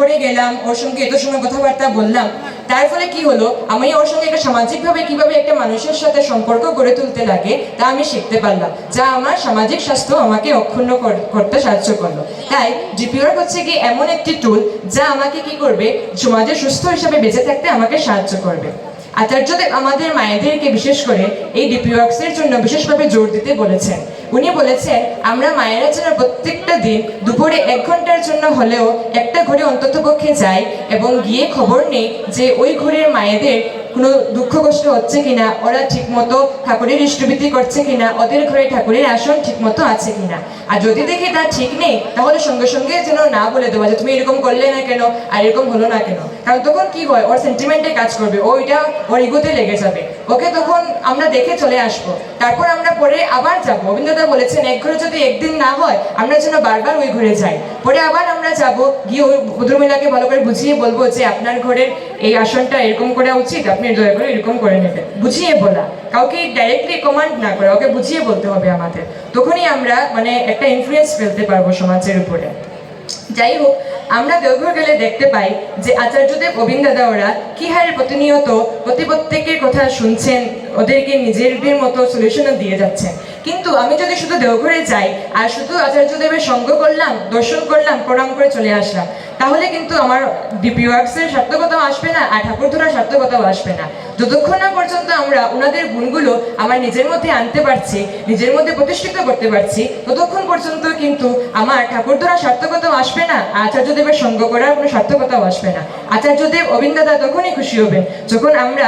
ঘরে গেলাম, ওর সঙ্গে এত সময় কথাবার্তা বললাম, তার ফলে কি হলো, আমি ওর সঙ্গে একটা সামাজিকভাবে কিভাবে একটা মানুষের সাথে সম্পর্ক গড়ে তুলতে লাগে তা আমি শিখতে পারলাম, যা আমার সামাজিক স্বাস্থ্য আমাকে অক্ষুণ্ণ করতে সাহায্য করলো। তাই ডিপি ওয়ার্ক হচ্ছে কি এমন একটি টুল যা আমাকে কি করবে, সমাজে সুস্থ হিসাবে বেঁচে থাকতে আমাকে সাহায্য করবে। আচার্যদেব আমাদের মায়েদেরকে বিশেষ করে এই ডিপি ওয়ার্কসের জন্য বিশেষভাবে জোর দিতে বলেছেন। উনি বলেছেন আমরা মায়েরা যেন প্রত্যেকটা দিন দুপুরে 1 ঘন্টার জন্য হলেও একটা ঘরে অন্ততপক্ষে যাই এবং গিয়ে খবর নেই যে ওই ঘরের মায়েদের কোনো দুঃখ কষ্ট হচ্ছে কিনা, ওরা ঠিকমতো ঠাকুরের ইষ্টভীতি করছে কিনা, ওদের ঘরে ঠাকুরের আসন ঠিকমতো আছে কিনা। আর যদি দেখি তা ঠিক নেই, তাহলে সঙ্গে সঙ্গে যেন না বলে দেওয়া যে তুমি এরকম করলে না কেন, আর এরকম হলো না কেন। কারণ তখন কি হয়, ওর সেন্টিমেন্টে কাজ করবে, ওইটা ওর ইগোতে লেগে যাবে। ওকে তখন আমরা দেখে চলে আসবো, তারপর আমরা পরে আবার যাবো। রবীন্দ্রনাথ বলেছেন এক ঘরে যদি একদিন না হয়, আমরা যেন বারবার ওই ঘরে যাই। পরে আবার আমরা যাব, গিয়ে ওই ভদ্রমহিলাকে ভালো করে বুঝিয়ে বলবো যে আপনার ঘরের এই আসনটা এরকম করা উচিত, আপনি দয়া করে এরকম করে নেবেন। বুঝিয়ে বলা, কাউকে ডাইরেক্টলি কমান্ড না করে, ওকে বুঝিয়ে বলতে হবে আমাদের। তখনই আমরা মানে একটা ইনফ্লুয়েন্স ফেলতে পারবো সমাজের উপরে। যাই হোক, আমরা দেওঘর গেলে দেখতে পাই যে আচার্যদেব গোবিন্দ দাদা ওরা কি হারে প্রতিনিয়ত প্রত্যেকের কথা শুনছেন, ওদেরকে নিজেদের মতো সলিউশনও দিয়ে যাচ্ছেন। কিন্তু আমি যদি শুধু দেওঘরে যাই আর শুধু আচার্যদেবের সঙ্গ করলাম, দর্শন করলাম, প্রণাম করে চলে আসলাম, তাহলে কিন্তু আমার ডিপি ওয়ার্কসের সার্থকতাও আসবে না, আর ঠাকুর ধরার সার্থকতাও আসবে না। যতক্ষণ না পর্যন্ত আমরা ওনাদের গুণগুলো আমার নিজের মধ্যে আনতে পারছি, নিজের মধ্যে প্রতিষ্ঠিত করতে পারছি, ততক্ষণ পর্যন্ত কিন্তু আমার ঠাকুর ধরার সার্থকতাও আসবে না, আচার্যদেবের সঙ্গ করার কোনো সার্থকতাও আসবে না। আচার্যদেব গোবিন্দ দাদা তখনই খুশি হবেন যখন আমরা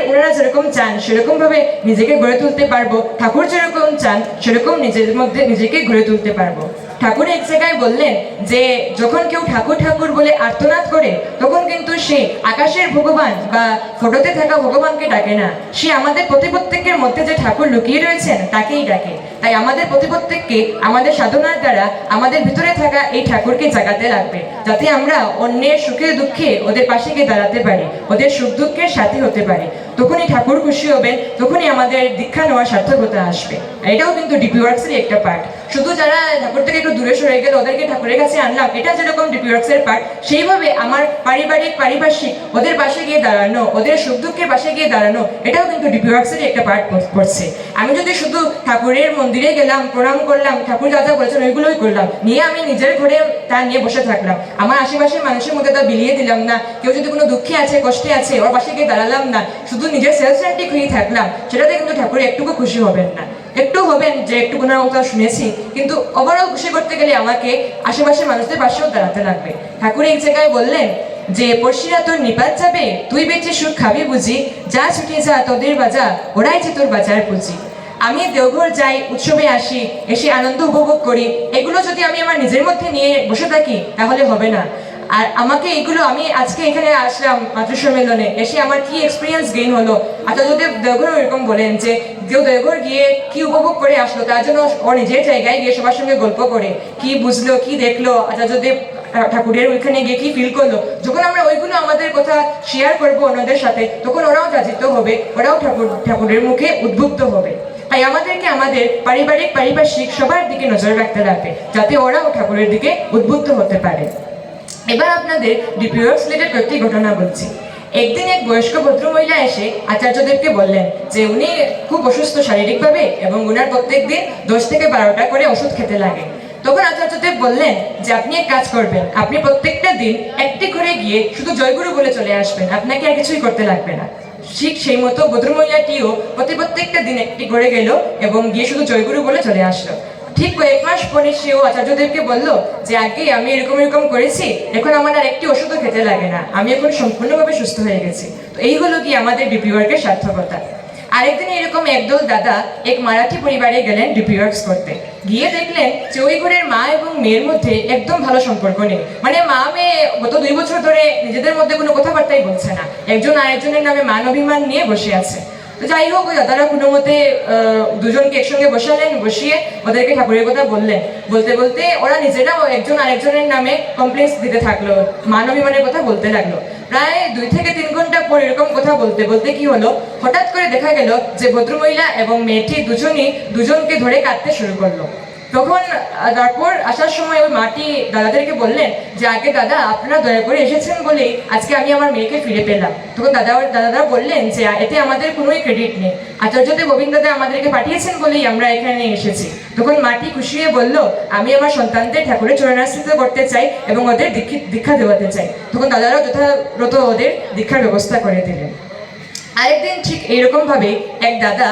ওনারা যেরকম চান সেরকম ভাবে নিজেকে গড়ে তুলতে পারবো, ঠাকুর যেরকম চান সেরকম নিজের মধ্যে নিজেকে গড়ে তুলতে পারবো। ঠাকুর এক জায়গায় বললেন যে যখন কেউ ঠাকুর ঠাকুর বলে আর্তনাদ করে, তখন কিন্তু সে আকাশের ভগবান বা ফটোতে থাকা ভগবানকে ডাকে না, সে আমাদের প্রত্যেকের মধ্যে যে ঠাকুর লুকিয়ে রয়েছেন তাকেই ডাকে। তাই আমাদের প্রত্যেককে আমাদের সাধনার দ্বারা আমাদের ভিতরে থাকা এই ঠাকুরকে জাগাতে লাগবে, যাতে আমরা অন্যের সুখে দুঃখে ওদের পাশে গিয়ে দাঁড়াতে পারি, ওদের সুখ দুঃখের সাথী হতে পারি। তখনই ঠাকুর খুশি হবেন, তখনই আমাদের দীক্ষা নেওয়ার সার্থকতা আসবে। এটাও কিন্তু ডিপি ওয়ার্কসের একটা পার্ট। শুধু যারা ঠাকুর থেকে একটু দূরে সরে গেল ওদেরকে ঠাকুরের কাছে আনলাম, এটা যেরকম ডিপি ওয়ার্কসের পার্ট, সেইভাবে আমার পারিপার্শ্বিক ওদের পাশে গিয়ে দাঁড়ানো, ওদের সুখ দুঃখের পাশে গিয়ে দাঁড়ানো, এটাও কিন্তু ডিপি ওয়ার্কসের একটা পার্ট পড়ছে। আমি যদি শুধু ঠাকুরের মন্দিরে গেলাম, প্রণাম করলাম, ঠাকুর যা যা বলেছেন ওইগুলোই করলাম, নিয়ে আমি নিজের ঘরে তা নিয়ে বসে থাকলাম, আমার আশেপাশের মানুষের মধ্যে তা বিলিয়ে দিলাম না, কেউ যদি কোনো দুঃখে আছে, কষ্টে আছে, ওর পাশে গিয়ে দাঁড়ালাম না, শুধু নিজের সেলফ সেন্ট্রিক হয়ে থাকলাম, সেটাতে কিন্তু ঠাকুর একটুকু খুশি হবেন না। একটু হবেন যে একটু কোনো কথা শুনেছি, কিন্তু ওভারঅল খুশি করতে গেলে আমাকে আশেপাশের মানুষদের পাশেও দাঁড়াতে লাগবে। ঠাকুর এক জায়গায় বললেন যে পড়শিরা তোর নিপাত যাবে, তুই বেঁচে সুখ খাবি বুঝি, যা ছুটে যা তোদের বাজা, ওরাই যে তোর বাজার পুঁজি। আমি দেওঘর যাই, উৎসবে আসি, এসে আনন্দ উপভোগ করি, এগুলো যদি আমি আমার নিজের মধ্যে নিয়ে বসে থাকি তাহলে হবে না। আর আমাকে এগুলো, আমি আজকে এখানে আসলাম মাতৃসম্মেলনে, এসে আমার কি এক্সপিরিয়েন্স গেইন হলো, আচার্যদেব দেওঘর এরকম বলেন যে কেউ দেওঘর গিয়ে কি উপভোগ করে আসলো, তার জন্য ও নিজের জায়গায় গিয়ে সবার সঙ্গে গল্প করে কি বুঝলো, কি দেখলো, আচার্যদেব ঠাকুরের ওইখানে গিয়ে কি ফিল করলো। যখন আমরা ওইগুলো আমাদের কথা শেয়ার করবো অন্যদের সাথে, তখন ওরাও যাচিত হবে, ওরাও ঠাকুরের মুখে উদ্বুদ্ধ হবে। তাই আমাদেরকে আমাদের পারিপার্শ্বিক সবার দিকে নজর রাখতে লাগবে, যাতে ওরাও ঠাকুরের দিকে উদ্বুদ্ধ হতে পারে। এবার আপনাদের ডিপি ওয়ার্কস রিলেটেড কয়েকটি ঘটনা বলছি। একদিন এক বয়স্ক ভদ্রমহিলা এসে আচার্যদেবকে বললেন যে উনি খুব অসুস্থ শারীরিকভাবে এবং উনার প্রত্যেক দিন 10 থেকে 12টা করে ওষুধ খেতে লাগে। তখন আচার্যদেব বললেন যে আপনি এক কাজ করবেন, আপনি প্রত্যেকটা দিন একটি ঘরে গিয়ে শুধু জয়গুরু বলে চলে আসবেন, আপনাকে আর কিছুই করতে লাগবে না। ঠিক সেই মতো ভদ্রমহিলাটিও প্রত্যেকটা দিন একটি ঘরে গেল এবং গিয়ে শুধু জয়গুরু বলে চলে আসলো। ঠিক কয়েক মাস পরে সেও আচার্যদেবকে বলল যে আগে আমি এরকম করেছি, এখন আমার আর একটি ওষুধও খেতে লাগে না, আমি এখন সম্পূর্ণভাবে সুস্থ হয়ে গেছি। তো এই হলো কি আমাদের ডিপি ওয়ার্কের সার্থকতা। আরেকদিন এরকম একদল দাদা এক মারাঠি পরিবারে গেলেন ডিপি ওয়ার্কস করতে, গিয়ে দেখলেন যে ওই ঘরের মা এবং মেয়ের মধ্যে একদম ভালো সম্পর্ক নেই। মানে মা মেয়ে গত 2 বছর ধরে নিজেদের মধ্যে কোনো কথাবার্তাই বলছে না, একজন আরেকজনের নামে মান অভিমান নিয়ে বসে আছে। তো যাই হোক, ওই দাদারা কোনো মতে দুজনকে একসঙ্গে বসালেন, বসিয়ে ওদেরকে ঠাকুরের কথা বললেন। বলতে বলতে ওরা নিজেরাও একজন আরেকজনের নামে কমপ্লেন্স দিতে থাকলো, মান অভিমানের কথা বলতে লাগলো। প্রায় 2 থেকে 3 ঘন্টা পর এরকম কথা বলতে বলতে কি হলো, হঠাৎ করে দেখা গেল যে ভদ্রমহিলা এবং মেয়েটি দুজনকে ধরে কাঁদতে শুরু করলো। তখন তারপর আসার সময় ওই মাটি দাদাদেরকে বললেন যে আগে দাদা আপনারা দয়া করে এসেছেন বলেই আজকে আমি আমার মেয়েকে ফিরে পেলাম। তখন দাদারা বললেন যে এতে আমাদের কোনোই ক্রেডিট নেই, আচার্যদেব গোবিন্দ দাদা আমাদেরকে পাঠিয়েছেন বলেই আমরা এখানে এসেছি। তখন মাটি খুশি হয়ে বলল আমি আমার সন্তানদের ঠাকুরের চরণাশ্রিত করতে চাই এবং ওদের দীক্ষা দেওয়াতে চাই। তখন দাদারাও যথাযথ ওদের দীক্ষার ব্যবস্থা করে দিলেন। আরেকদিন ঠিক এইরকম ভাবে এক দাদা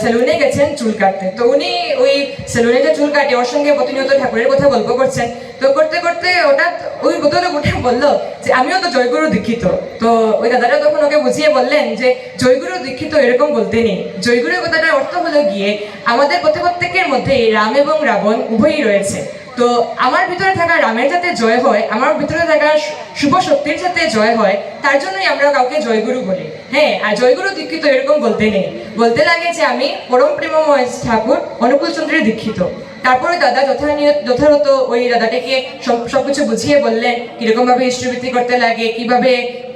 সেলুনে গেছেন চুল কাটতে। তো উনি ওই সেলুনে যে চুল কাটে ওর সঙ্গে প্রতিনিয়ত ঠাকুরের কথা গল্প করছেন। তো করতে করতে হঠাৎ ওই ভদ্রলোক উঠে বললো যে আমিও তো জয়গুরু দীক্ষিত। তো ওই দাদারা তখন ওকে বুঝিয়ে বললেন যে জয়গুরু দীক্ষিত এরকম বলতে নেই, জয়গুরু কথাটার অর্থ হলো গিয়ে আমাদের প্রত্যেকের মধ্যে রাম এবং রাবণ উভয়ই রয়েছে। তো আমার ভিতরে থাকা রামের যাতে জয় হয়, আমার ভিতরে থাকা শুভ শক্তির যাতে জয় হয়, তার জন্যই আমরা কাউকে জয়গুরু বলি। হ্যাঁ, আর জয়গুরু দীক্ষিত এরকম বলতে নেই, বলতে লাগে যে আমি পরম প্রেমময় ঠাকুর অনুকূল চন্দ্রের দীক্ষিত। তারপরে দাদা যথাযথ ওই দাদাটাকে সবকিছু বুঝিয়ে বললেন কিরকম ভাবে ইষ্টবৃত্তি করতে লাগে, কিভাবে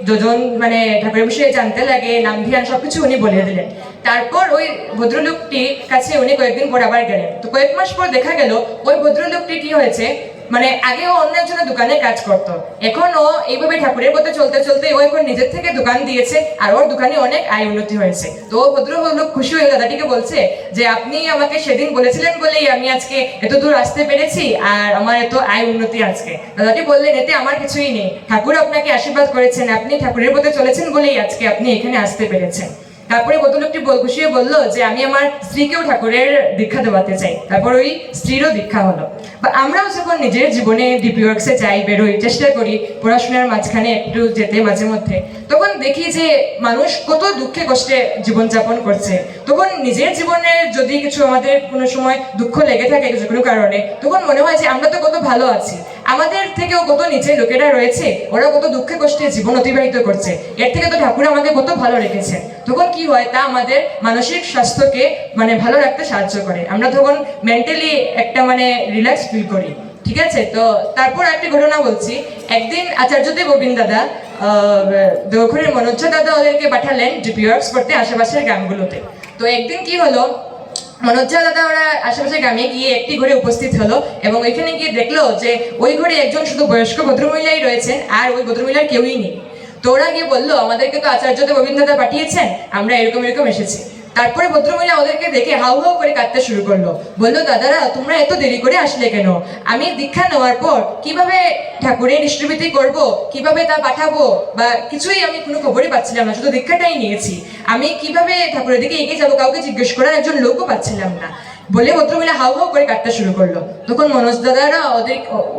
যোজন মানে ঠাকুরের বিষয়ে জানতে লাগে, নাম ধ্যান সবকিছু উনি বলে দিলেন। তারপর ওই ভদ্রলোকটির কাছে উনি কয়েকদিন পর আবার গেলেন। তো কয়েক মাস পর দেখা গেল ওই ভদ্রলোকটি কি হয়েছে, মানে আগে ও অন্য একজনের দোকানে কাজ করতো, এখন ও এইভাবে ঠাকুরের পথে চলতে চলতে ও এখন নিজের থেকে দোকান দিয়েছে আর ওর দোকানে অনেক আয় উন্নতি হয়েছে। তো ও ভদ্রলোক খুশি হয়ে দাদাটিকে বলছে যে আপনি আমাকে সেদিন বলেছিলেন বলেই আমি আজকে এত দূর আসতে পেরেছি আর আমার এত আয় উন্নতি আজকে। দাদাটি বললেন এতে আমার কিছুই নেই, ঠাকুর আপনাকে আশীর্বাদ করেছেন, আপনি ঠাকুরের পথে চলেছেন বলেই আজকে আপনি এখানে আসতে পেরেছেন। তারপরে ভদ্রলোকটি খুশি হয়ে বললো যে আমি আমার স্ত্রীকেও ঠাকুরের দীক্ষা দেওয়াতে চাই। তারপর ওই স্ত্রীরও দীক্ষা হলো। বা আমরাও যখন নিজের জীবনে ডিপি ওয়ার্কসে যাই, বেরোই, চেষ্টা করি পড়াশোনার মাঝখানে একটু যেতে মাঝে মধ্যে, তখন দেখি যে মানুষ কত দুঃখে কষ্টে জীবনযাপন করছে। তখন নিজের জীবনে যদি কিছু আমাদের কোনো সময় দুঃখ লেগে থাকে যে কোনো কারণে, তখন মনে হয় যে আমরা তো কত ভালো আছি, আমাদের থেকেও কত নিচে লোকেরা রয়েছে, ওরা কত দুঃখে কষ্টে জীবন অতিবাহিত করছে, এর থেকে তো ঠাকুর আমাকে কত ভালো রেখেছে। তখন কি হয়, তা আমাদের মানসিক স্বাস্থ্যকে মানে ভালো রাখতে সাহায্য করে, আমরা তখন মেন্টালি একটা মানে রিল্যাক্স ফিল করি। ঠিক আছে, তো তারপর একটা ঘটনা বলছি। একদিন আচার্যদেব গোবিন্দ দাদা দেওঘরের মনোজ্জা দাদা ওদেরকে পাঠালেন ডিপি ওয়ার্কস করতে আশেপাশের গ্রামগুলোতে। তো একদিন কি হলো, মনোজ্জা দাদা ওরা আশেপাশে গ্রামে গিয়ে একটি ঘরে উপস্থিত হলো এবং ওইখানে গিয়ে দেখলো যে ওই ঘরে একজন শুধু বয়স্ক ভদ্রমহিলাই রয়েছেন আর ওই ভদ্রমহিলার কেউই নেই। তো ওরা গিয়ে বললো আমাদেরকে তো আচার্যদেব গোবিন্দ দাদা পাঠিয়েছেন, আমরা এরকম এসেছি। তারপরে ভদ্রমহিলা ওদেরকে দেখে হাউ হাউ করে কাঁদতে শুরু করলো, বললো দাদারা তোমরা এত দেরি করে আসলে কেন? আমি দীক্ষা নেওয়ার পর কিভাবে ঠাকুরের ইষ্টবৃত্তি করব, কিভাবে তা পাঠাবো বা কিছুই আমি কোনো খবরই পাচ্ছিলাম না, শুধু দীক্ষাটাই নিয়েছি, আমি কিভাবে ঠাকুরের দিকে এগিয়ে যাবো কাউকে জিজ্ঞেস করার একজন লোকও পাচ্ছিলাম না বলে ভদ্রমহিলা হাউ হাউ করে কাঁদতে শুরু করলো। তখন মনোজ দাদারা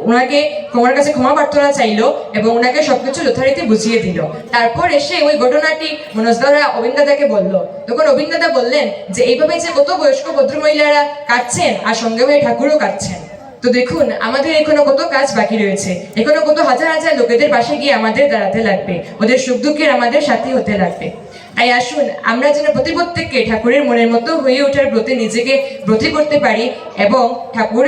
ওনাকে তোমার কাছে ক্ষমা প্রার্থনা চাইলো এবং ওনাকে সবকিছু যথারীতি বুঝিয়ে দিল। তারপর এসে ওই ঘটনাটি মনোজ দাদা অবিন্দ দাদাকে বললো। তখন অবিন্দ দাদা বললেন যে এইভাবে যে কত বয়স্ক ভদ্রমহিলারা কাঁদছেন আর সঙ্গে হয়ে ঠাকুরও কাঁদছেন। তো দেখুন আমাদের এখনো কত কাজ বাকি রয়েছে, এখনো কত হাজার হাজার লোকেদের পাশে গিয়ে আমাদের দাঁড়াতে লাগবে, ওদের সুখ দুঃখের আমাদের সাথী হতে লাগবে। তাই আসুন আমরা যেন প্রত্যেককে ঠাকুরের মনের মতো হয়ে ওঠার ব্রতে নিজেকে ব্রতী করতে পারি এবং ঠাকুর